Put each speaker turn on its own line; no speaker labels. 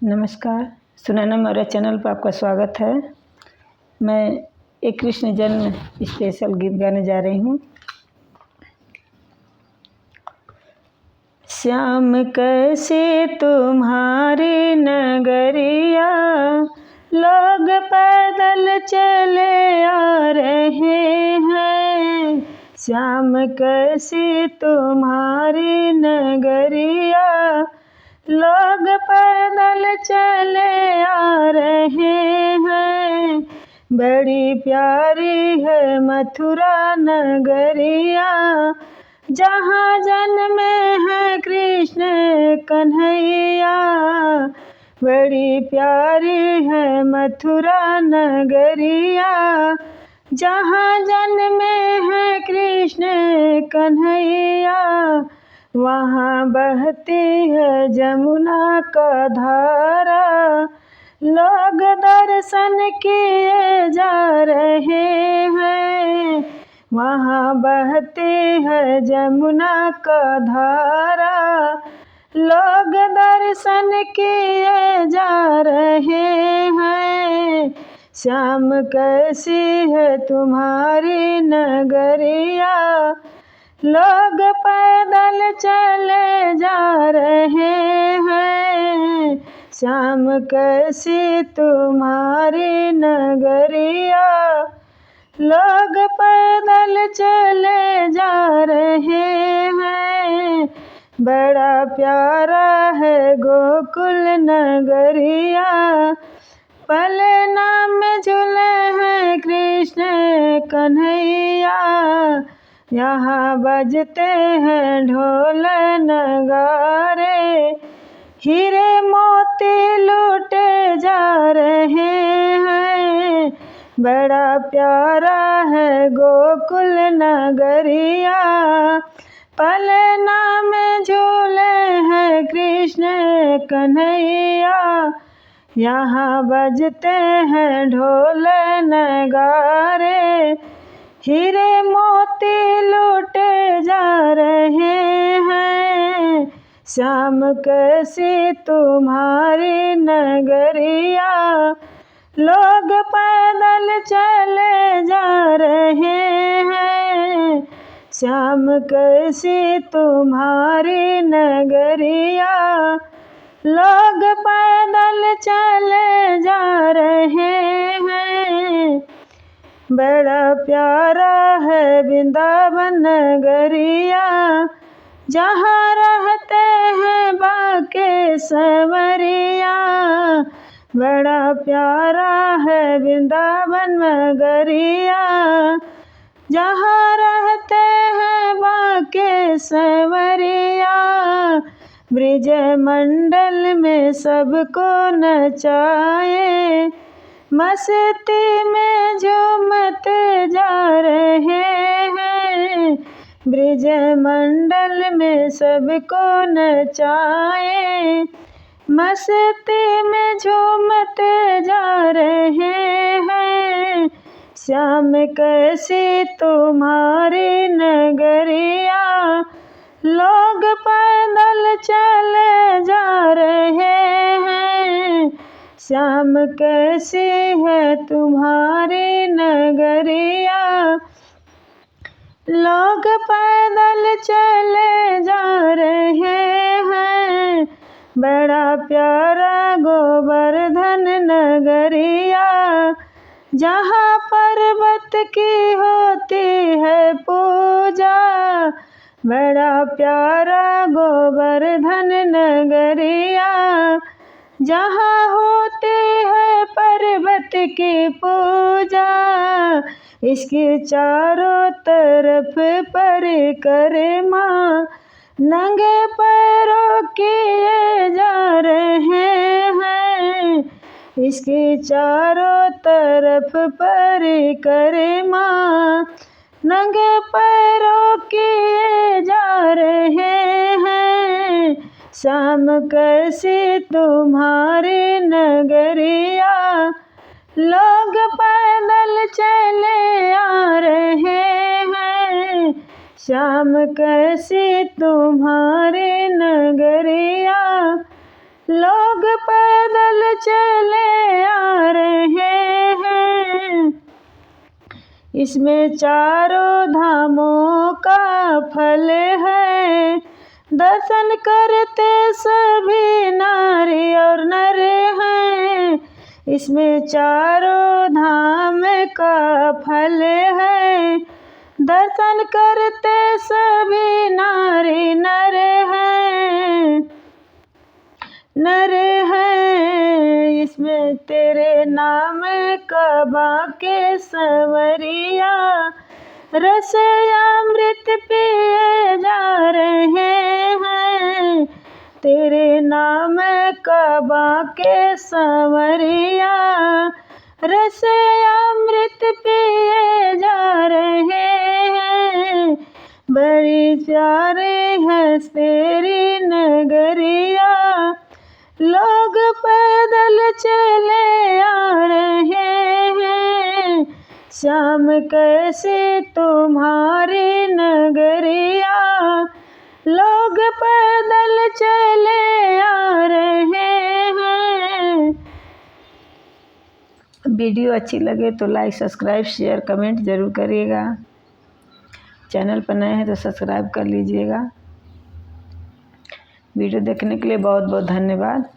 नमस्कार, सुनैना मौर्य चैनल पर आपका स्वागत है। मैं एक कृष्ण जन्म स्पेशल गीत गाने जा रही हूँ। श्याम कैसे तुम्हारी नगरिया, लोग पैदल चले आ रहे हैं। श्याम कैसे तुम्हारी नगरिया, लोग पैदल चले आ रहे हैं। बड़ी प्यारी है मथुरा नगरिया, जहाँ जन्मे है कृष्ण कन्हैया। बड़ी प्यारी है मथुरा नगरिया, जहाँ जन्मे है कृष्ण कन्हैया। वहाँ बहती है जमुना का धारा, लोग दर्शन किए जा रहे हैं। वहाँ बहती है जमुना का धारा, लोग दर्शन किए जा रहे हैं। श्याम कैसी है तुम्हारी नगरिया, लोग पैदल चले जा रहे हैं। श्याम कैसी तुम्हारी नगरिया, लोग पैदल चले जा रहे हैं। बड़ा प्यारा है गोकुल नगरिया, पलना में झूले हैं कृष्ण कन्हैया। यहाँ बजते हैं ढोल नगारे, हीरे मोती लूटे जा रहे हैं। बड़ा प्यारा है गोकुल नगरिया, पलना में झूले हैं कृष्ण कन्हैया। यहाँ बजते हैं ढोल नगारे, हीरे मोती लूटे जा रहे हैं। श्याम कैसी तुम्हारी नगरिया, लोग पैदल चले जा रहे हैं। श्याम कैसी तुम्हारी नगरिया, लोग पैदल चले जा रहे हैं। बड़ा प्यारा है वृंदावन नगरिया, जहाँ रहते हैं बाके संवरिया। बड़ा प्यारा है वृंदावन नगरिया, जहाँ रहते हैं बाके संवरिया। ब्रिज मंडल में सबको नचाए, मस्ती में झूमते जा रहे हैं। ब्रिज मंडल में सबको नचाए, मस्ती में झूमते जा रहे हैं। श्याम कैसी तुम्हारी नगरिया, लोग पैदल चले जा रहे हैं। श्याम कैसी है तुम्हारी नगरिया, लोग पैदल चले जा रहे हैं। बड़ा प्यारा गोवर्धन नगरिया, जहाँ पर्वत की होती है पूजा। बड़ा प्यारा गोवर्धन नगरिया, जहाँ होती है पर्वत की पूजा। इसकी चारों तरफ परिक्रमा, नंगे पैरों किए जा रहे हैं। इसकी चारों तरफ परिक्रमा, नंगे पैरों किए जा रहे हैं। श्याम कैसी तुम्हारी नगरिया, लोग पैदल चले आ रहे हैं। श्याम कैसी तुम्हारी नगरिया, लोग पैदल चले आ रहे हैं। इसमें चारों धामों का फल है। दर्शन करते सभी नारी और नर हैं। इसमें चारों धाम का फल है। दर्शन करते सभी नारी नर हैं। नर हैं। इसमें तेरे नाम का बाके सवरिया रस अमृत पिए जा रहे हैं। तेरे नाम का बाके सवरिया रस अमृत पिए जा रहे हैं। बड़ी प्यारी है तेरी नगरिया। लोग पैदल चले आ रहे हैं। श्याम कैसी तुम्हारी नगरिया। लोग पैदल चले आ रहे हैं। वीडियो अच्छी लगे तो लाइक सब्सक्राइब शेयर कमेंट ज़रूर करिएगा। चैनल पर नए हैं तो सब्सक्राइब कर लीजिएगा। वीडियो देखने के लिए बहुत बहुत धन्यवाद।